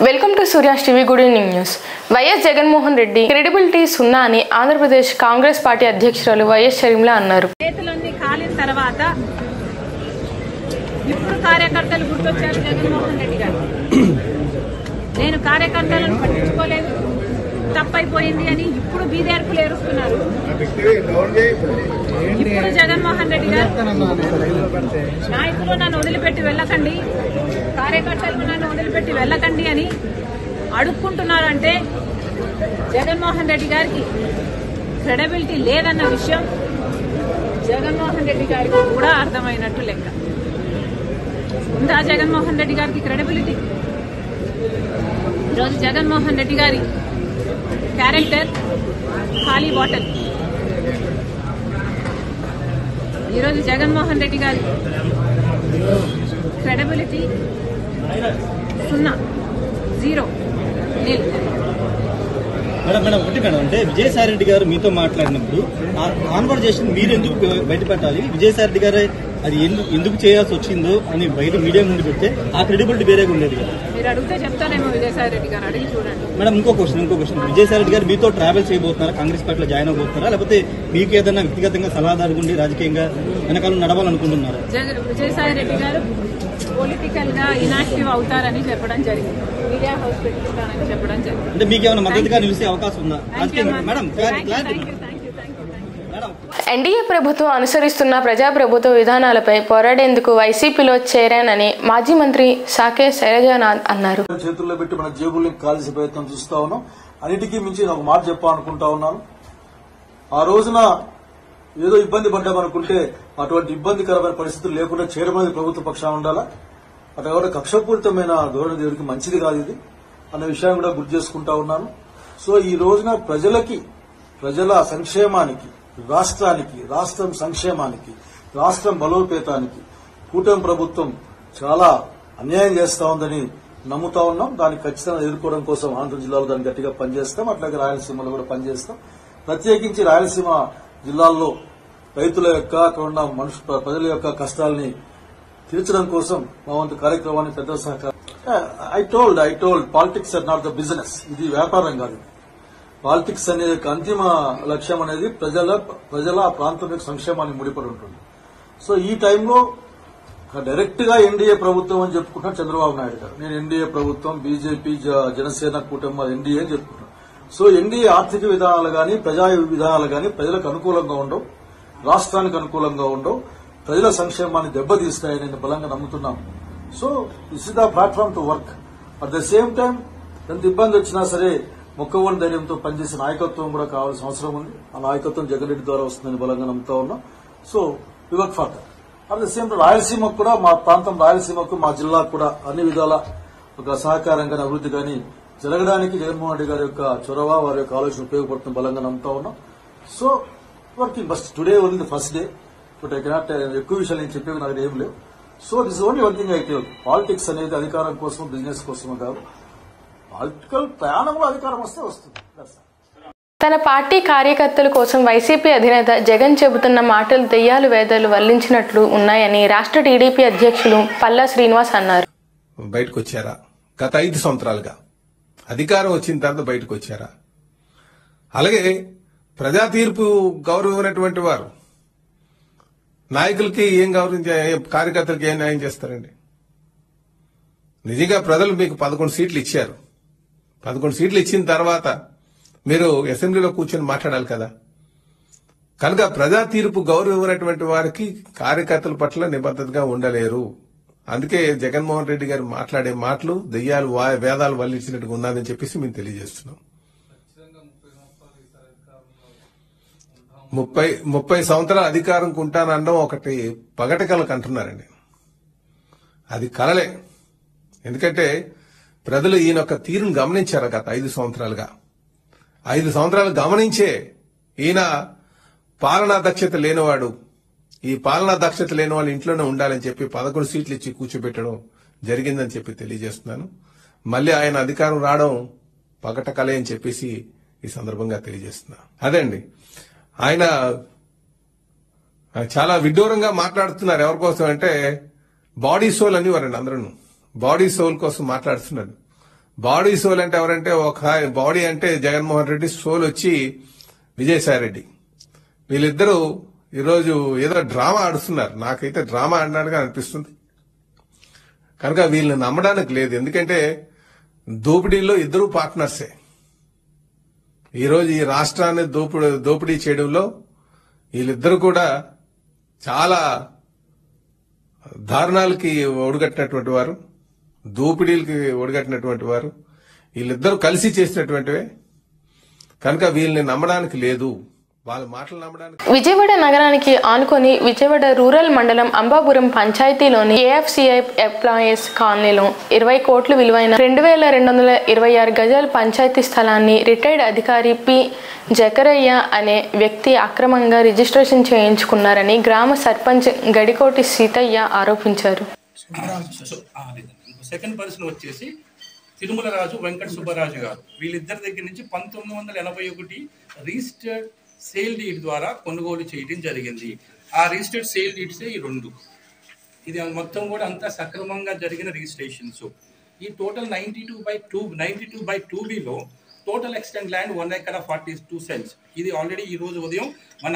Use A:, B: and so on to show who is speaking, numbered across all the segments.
A: Welcome to Surya's TV. Good evening news. YS Jaganmohan Reddy credibility సున్నా అని Andhra Pradesh Congress party అధ్యక్షురాలు వైఎస్ షర్మిల అన్నారు.
B: చేతులన్నీ కాలిన తర్వాత ఇప్పుడు కార్యకర్తలు గుర్తొచ్చారు జగన్మోహన్ రెడ్డి గారు. నేను కార్యకర్తలను పట్టించుకోలేదు, తప్పైపోయింది అని ఇప్పుడు బీదేర్పులు ఏరుస్తున్నారు. ఇప్పుడు జగన్మోహన్ రెడ్డి గారు నాయకులు నన్ను వదిలిపెట్టి వెళ్ళకండి, కార్యకర్తలు నన్ను వదిలిపెట్టి వెళ్ళకండి అని అడుక్కుంటున్నారంటే జగన్మోహన్ రెడ్డి గారికి క్రెడిబిలిటీ లేదన్న విషయం జగన్మోహన్ రెడ్డి గారికి కూడా అర్థమైనట్టు లెక్క. ఉందా జగన్మోహన్ రెడ్డి గారికి క్రెడిబిలిటీ? ఈరోజు జగన్మోహన్ రెడ్డి గారి క్యారెక్టర్ ఖాళీ బాటిల్. ఈరోజు జగన్మోహన్ రెడ్డి గారి క్రెడిబిలిటీ సున్నా, జీరో, నీల్.
C: మేడం ఒకటి మేడం, అంటే విజయసాయి రెడ్డి గారు మీతో మాట్లాడినప్పుడు ఆ కాన్వర్జేషన్ మీరు ఎందుకు బయటపెట్టాలి, విజయసాయి రెడ్డి గారు అది ఎందుకు చేయాల్సి వచ్చిందో అని బయట మీడియా నుండి పెడితే ఆ క్రెడిబిలిటీ వేరేగా ఉండేది కదా.
B: మీరు అడిగితే చెప్తానేమో విజయసాయి రెడ్డి గారు, అడిగి చూడండి.
C: మేడం ఇంకో క్వశ్చన్, విజయసాయి రెడ్డి గారు మీతో ట్రావెల్ చేయబోతున్నారా, కాంగ్రెస్ పార్టీలో జాయిన్ అవబోతున్నారా, లేకపోతే మీకు ఏదైనా వ్యక్తిగతంగా సలహాదారు ఉండి రాజకీయంగా వెనకాల నడవాలనుకుంటున్నారా?
B: విజయసాయి రెడ్డి గారు పొలిటికల్ గా ఇనాక్టివ్ అవుతారని చెప్పడం జరిగింది, మీడియా హౌస్ పెట్టిస్తానని చెప్పడం జరిగింది.
C: అంటే మీకు ఏమైనా మద్దతుగా నిలిచే అవకాశం ఉందా? మేడం
A: ఎన్డీఏ ప్రభుత్వం అనుసరిస్తున్న ప్రజాప్రభుత్వ విధానాలపై పోరాడేందుకు వైసీపీలో చేరానని మాజీ మంత్రి సాకే శైలజానాథ్ అన్నారు.
D: చేతుల్లో పెట్టి మన జేబుల్ని కాల్చే ప్రయత్నం చూస్తా ఉన్నాం. అన్నిటికీ మించి ఒక మాట చెప్పాలనుకుంటా ఉన్నాను. ఆ రోజున ఏదో ఇబ్బంది పడ్డామనుకుంటే అటువంటి ఇబ్బందికరమైన పరిస్థితులు లేకుండా చేరమనేది ప్రభుత్వ పక్షాన ఉండాలా. అట్లా కూడా కక్షపూరితమైన ధోరణి దేవుడికి మంచిది కాదు ఇది అన్న విషయాన్ని కూడా గుర్తు చేసుకుంటా ఉన్నాను. సో ఈ రోజున ప్రజల సంక్షేమానికి, రాష్ట్రం సంక్షేమానికి, రాష్ట్రం బలోపేతానికి కూటమి ప్రభుత్వం చాలా అన్యాయం చేస్తా ఉందని నమ్ముతా ఉన్నాం. దాన్ని ఖచ్చితంగా ఎదుర్కోవడం కోసం ఆంధ్ర జిల్లాలో దాన్ని గట్టిగా పనిచేస్తాం. అట్లాగే రాయలసీమలో కూడా పనిచేస్తాం. ప్రత్యేకించి రాయలసీమ జిల్లాల్లో రైతుల యొక్క అక్కడ ఉన్న ప్రజల యొక్క కష్టాలని తీర్చడం కోసం మా వంతు కార్యక్రమాన్ని పెద్ద సహకారం. I told politics are not the business. ఇది వ్యాపారం కాదు. పాలిటిక్స్ అనే అంతిమ లక్ష్యం అనేది ప్రజల ప్రాంతం యొక్క సంక్షేమాన్ని ముడిపడి ఉంటుంది. సో ఈ టైంలో డైరెక్ట్ గా ఎన్డీఏ ప్రభుత్వం అని చెప్పుకుంటున్నాను చంద్రబాబు నాయుడు గారు. నేను ఎన్డీఏ ప్రభుత్వం, బీజేపీ, జనసేన కూటమి ఎన్డీఏ అని చెప్పుకుంటున్నాను. సో ఎన్డీఏ ఆర్థిక విధానాలు గాని, ప్రజా విధానాలు గాని ప్రజలకు అనుకూలంగా ఉండవు, రాష్ట్రానికి అనుకూలంగా ఉండవు, ప్రజల సంక్షేమాన్ని దెబ్బతీస్తాయని నేను బలంగా నమ్ముతున్నాను. So this is the platform to work. At the same time ఎంత ఇబ్బంది వచ్చినా సరే మొక్కవోని ధైర్యంతో పనిచేసే నాయకత్వం కూడా కావాల్సిన అవసరం ఉంది. ఆ నాయకత్వం జగన్ రెడ్డి ద్వారా వస్తుందని బలంగా నమ్ముతా ఉన్నాం. So we work for that. At the same time రాయలసీమకు కూడా, మా ప్రాంతం రాయలసీమకు, మా జిల్లాకు కూడా అన్ని విధాల ఒక సహకారం కానీ అభివృద్ధి కానీ జరగడానికి జగన్మోహన్ రెడ్డి గారి యొక్క చొరవ, వారి యొక్క ఆలోచన ఉపయోగపడుతుంది బలంగా నమ్ముతా ఉన్నాం. So working bus today only the first day, but I cannot ఎక్కువ విషయాలు నేను చెప్పేవి నాకు ఏం లేవు. So this only one thing I tell. Politics అనేది అధికారం కోసం, బిజినెస్ కోసం కాదు. పొలిటికల్ ప్రయాణంలో అధికారం వస్తే వస్తుంది.
A: తన పార్టీ కార్యకర్తల కోసం వైసీపీ అధినేత జగన్ చెబుతున్న మాటలు దెయ్యాలు వేదాలు వల్లించినట్లు ఉన్నాయని రాష్ట్ర టీడీపీ అధ్యక్షులు పల్లా శ్రీనివాస్ అన్నారు.
E: బయటకు వచ్చారా? గత 5 సంవత్సరాలుగా అధికారం వచ్చిన తర్వాత బయటకు వచ్చారా? అలాగే ప్రజా తీర్పు గౌరవమైనటువంటి వారు నాయకులకి ఏం గౌరవించే, కార్యకర్తలకి ఏం న్యాయం చేస్తారండి? నిజంగా ప్రజలు మీకు 11 సీట్లు ఇచ్చారు. 11 సీట్లు ఇచ్చిన తర్వాత మీరు అసెంబ్లీలో కూర్చొని మాట్లాడాలి కదా. కనుక ప్రజా తీర్పు గౌరవమైనటువంటి వారికి కార్యకర్తల పట్ల నిబద్ధతగా ఉండలేరు. అందుకే జగన్మోహన్ రెడ్డి గారు మాట్లాడే మాటలు దెయ్యాలు వేదాలు వల్లించినట్టుగా ఉన్నదని చెప్పేసి మేము తెలియజేస్తున్నాం. 30 సంవత్సరాల అధికారం కుంటానడం ఒకటి పగటి కళకు అంటున్నారండి. అది కలలే. ఎందుకంటే ప్రజలు ఈయన యొక్క తీరును గమనించారు. గత 5 సంవత్సరాలుగా 5 సంవత్సరాలు గమనించే ఈయన పాలనా దక్షత లేనివాడు, ఈ పాలనా దక్షత లేని వాళ్ళు ఇంట్లోనే ఉండాలని చెప్పి 11 సీట్లు ఇచ్చి కూర్చోబెట్టడం జరిగిందని చెప్పి తెలియజేస్తున్నాను. మళ్లీ ఆయన అధికారం రావడం పగట కలే అని చెప్పేసి ఈ సందర్భంగా తెలియజేస్తున్నా. అదే అండి, ఆయన చాలా విడ్డూరంగా మాట్లాడుతున్నారు. ఎవరి కోసం అంటే బాడీ సోల్ అని వారండి అందరూ బాడీ సోల్ కోసం మాట్లాడుతున్నాడు. బాడీ సోల్ అంటే ఎవరంటే ఒక బాడీ అంటే జగన్మోహన్ రెడ్డి, సోల్ వచ్చి విజయసాయి రెడ్డి. వీళ్ళిద్దరూ ఈరోజు ఏదో డ్రామా ఆడుతున్నారు. నాకైతే డ్రామా ఆడినట్టుగా అనిపిస్తుంది. కనుక వీళ్ళని నమ్మడానికి లేదు. ఎందుకంటే దోపిడీలో ఇద్దరు పార్ట్నర్సే. ఈరోజు ఈ రాష్ట్రాన్ని దోపిడీ చేయడంలో వీళ్ళిద్దరూ కూడా చాలా దారుణాలకి ఒడిగట్టినటువంటి వారు, దోపిడీలకి ఒడిగట్టినటువంటి వారు. వీళ్ళిద్దరూ కలిసి చేసినటువంటివే. కనుక వీళ్ళని నమ్మడానికి లేదు. వాళ్ళ మాటలు నమ్మడానికి.
A: విజయవాడ నగరానికి ఆనుకొని విజయవాడ రూరల్ మండలం అంబాపురం పంచాయతీలోని ఏఎఫ్సిఐ ఎంప్లాయీస్ కాలనీలో 20 కోట్ల విలువైన 2226 గజాల పంచాయతీ స్థలాన్ని రిటైర్డ్ అధికారి పి జకరయ్య అనే వ్యక్తి అక్రమంగా రిజిస్ట్రేషన్ చేయించుకున్నారని గ్రామ సర్పంచ్ గడికోటి సీతయ్య ఆరోపించారు.
F: సెకండ్ పర్సన్ వచ్చేసి తిరుమల రాజు, వెంకట సుబ్బరాజు గారు. వీళ్ళిద్దరి దగ్గర నుంచి 1981 రిజిస్టర్డ్ సేల్ డీడ్ ద్వారా కొనుగోలు చేయడం జరిగింది. ఆ రిజిస్టర్డ్ సేల్ డీడ్సే ఈ రెండు. ఇది మొత్తం కూడా అంతా సక్రమంగా జరిగిన రిజిస్ట్రేషన్స్. ఈ టోటల్ 92/2Bలో total extent land 1 acre 42 cents. ఇది ఆల్రెడీ ఈ రోజు ఉదయం మన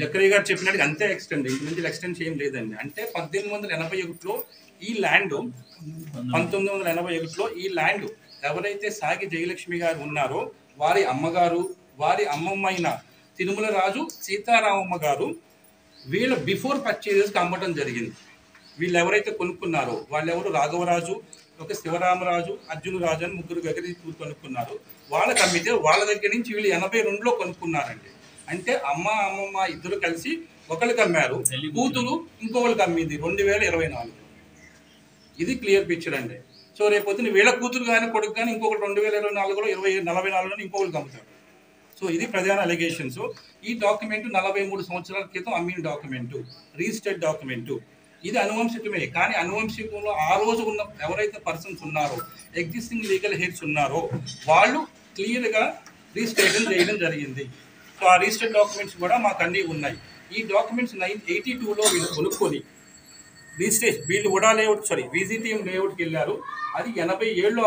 F: జకరయ్య గారు చెప్పినట్టుగా అంతే ఎక్స్టెండ్, ఇంటి నుంచి ఎక్స్టెండ్ చేయం లేదండి. అంటే 1881లో ఈ ల్యాండ్ 1981లో ఈ ల్యాండ్ ఎవరైతే సాగి జయలక్ష్మి గారు ఉన్నారో వారి అమ్మగారు, వారి అమ్మమ్మ అయిన తిరుమల రాజు, సీతారామమ్మ గారు వీళ్ళ బిఫోర్ పర్చేజెస్కి అమ్మటం జరిగింది. వీళ్ళు ఎవరైతే కొనుక్కున్నారో వాళ్ళెవరు రాఘవరాజు, ఒక శివరామరాజు, అర్జునరాజు అని ముగ్గురు దగ్గర కొనుక్కున్నారు. వాళ్ళకి అమ్మితే వాళ్ళ దగ్గర నుంచి వీళ్ళు 82లో కొనుక్కున్నారండి. అంటే అమ్మమ్మ ఇద్దరు కలిసి ఒకరికి అమ్మారు, కూతురు ఇంకొకరికి అమ్మింది 2024. ఇది క్లియర్ పిక్చర్ అండి. సో రేపొద్దున వీళ్ళ కూతురు కానీ కొడుకు కానీ ఇంకొకటి 2024లో 44లో ఇంకొకరికి అమ్ముతారు. సో ఇది ప్రధాన అలిగేషన్స్. ఈ డాక్యుమెంట్ 43 సంవత్సరాల క్రితం అమ్మిన డాక్యుమెంటు, రిజిస్టర్డ్ డాక్యుమెంటు. ఇది అనువంశికమే. కానీ అనువంశికంలో ఆ రోజు ఉన్న ఎవరైతే పర్సన్స్ ఉన్నారో, ఎగ్జిస్టింగ్ లీగల్ హెయిర్స్ ఉన్నారో వాళ్ళు క్లియర్గా రిజిస్ట్రేషన్ చేయడం జరిగింది. సో ఆ రిజిస్టర్డ్ డాక్యుమెంట్స్ కూడా మాకు అన్నీ ఉన్నాయి. ఈ డాక్యుమెంట్స్ 1982లో వీళ్ళు కొనుక్కొని రిజిస్ట్రేషన్ వీళ్ళు ఉడా లేఅవుట్ విజిటిఎం లేఅవుట్కి వెళ్ళారు. అది 87లో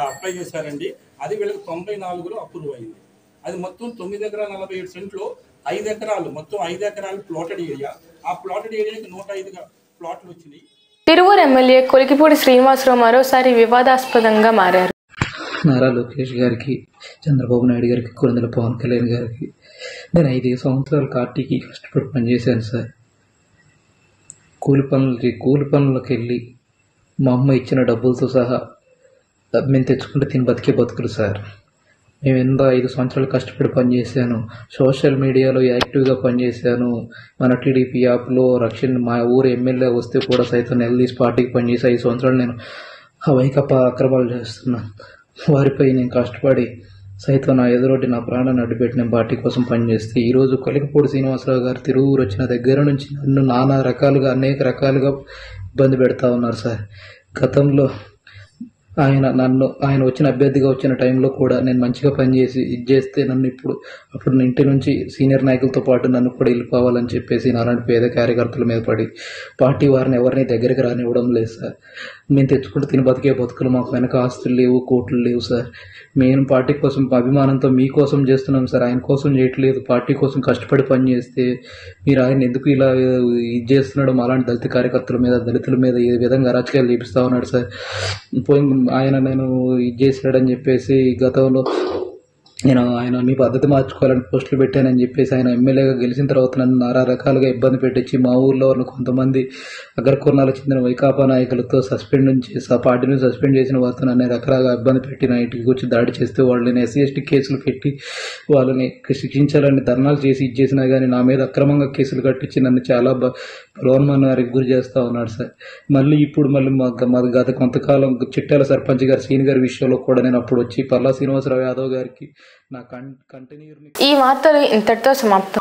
F: అప్లై చేశారండి. అది వీళ్ళకి 94లో అప్రూవ్ అయింది. అది మొత్తం 9 ఎకరాల 47 సెంట్లో 5 ఎకరాలు, మొత్తం 5 ఎకరాలు ప్లాటెడ్ ఏరియా. ఆ ప్లాటెడ్ ఏరియాకి 105 ప్లాట్లు వచ్చినాయి.
A: తిరువూరు ఎమ్మెల్యే కొలికిపూడి శ్రీనివాసరావు మరోసారి వివాదాస్పదంగా మారారు.
G: నారా లోకేష్ గారికి, చంద్రబాబు నాయుడు గారికి, కొరందల పవన్ కళ్యాణ్ గారికి నేను 5 సంవత్సరాలు పార్టీకి కష్టపడి పనిచేశాను సార్. కూలి పనులకు వెళ్ళి మా అమ్మ ఇచ్చిన డబ్బులతో సహా మేము తెచ్చుకుంటే తిని బతికే బతుకులు సార్. మేము ఎంతో 5 సంవత్సరాలు కష్టపడి పనిచేశాను. సోషల్ మీడియాలో యాక్టివ్గా పనిచేశాను. మన టీడీపీ యాప్లో రక్షణ మా ఊరు ఎమ్మెల్యే వస్తే కూడా సైతం నిలదీసి పార్టీకి పనిచేసి 5 సంవత్సరాలు నేను వైకాపా అక్రమాలు చేస్తున్నాను. వారిపై నేను కష్టపడి సైతం నా ఎదురొడ్డి నా ప్రాణాన్ని అడ్డుపెట్టి నేను పార్టీ కోసం పనిచేస్తే ఈరోజు కొలికిపూడి శ్రీనివాసరావు గారు తిరువూరు వచ్చిన దగ్గర నుంచి నన్ను నానా రకాలుగా అనేక రకాలుగా ఇబ్బంది పెడతా ఉన్నారు సార్. గతంలో ఆయన వచ్చిన అభ్యర్థిగా వచ్చిన టైంలో కూడా నేను మంచిగా పనిచేసి ఇది చేస్తే నన్ను అప్పుడు ఇంటి నుంచి సీనియర్ నాయకులతో పాటు నన్ను కూడా వెళ్ళిపోవాలని చెప్పేసి అలాంటి పేద కార్యకర్తల మీద పడి పార్టీ వారిని ఎవరిని దగ్గరికి రానివ్వడం లేదు సార్. మేము తెచ్చుకుంటూ తిని బతికే బతుకులు, మాకు వెనక ఆస్తులు లేవు, కోట్లు లేవు సార్. మేము పార్టీ కోసం అభిమానంతో మీకోసం చేస్తున్నాం సార్, ఆయన కోసం చేయట్లేదు. పార్టీ కోసం కష్టపడి పనిచేస్తే మీరు ఆయన ఎందుకు ఇలా ఇది చేస్తున్నాడు? అలాంటి దళిత కార్యకర్తల మీద, దళితుల మీద ఏ విధంగా అరాచకాలు చేపిస్తూ ఉన్నాడు సార్. ఆయన నేను ఇది చేశాడని చెప్పేసి గతంలో ఆయన మీ పద్ధతి మార్చుకోవాలని పోస్టులు పెట్టానని చెప్పేసి ఆయన ఎమ్మెల్యేగా గెలిచిన తర్వాత నన్ను నానా రకాలుగా ఇబ్బంది పెట్టించి మా ఊర్లో ఉన్న కొంతమంది అగ్రకుర్ణాలకు చెందిన వైకాపా నాయకులతో పార్టీ నుంచి సస్పెండ్ చేసిన వారితో నన్ను రకరకాలుగా ఇబ్బంది పెట్టి నా ఇంటికి వచ్చి దాడి చేస్తే వాళ్ళని SC/ST కేసులు పెట్టి వాళ్ళని శిక్షించాలని ధర్నాలు చేసి ఇది చేసినా కానీ నా మీద అక్రమంగా కేసులు కట్టించి నన్ను చాలా బలవన్మరణానికి గురి చేస్తూ ఉన్నాడు సార్. ఇప్పుడు మా గత కొంతకాలం చిట్టాల సర్పంచ్ గారు శ్రీని గారి విషయంలో కూడా నేను అప్పుడు వచ్చి పల్లా శ్రీనివాసరావు యాదవ్ గారికి నా కంటిన్యూర్ని.
A: ఈ వార్తలు ఇంతటితో సమాప్తం.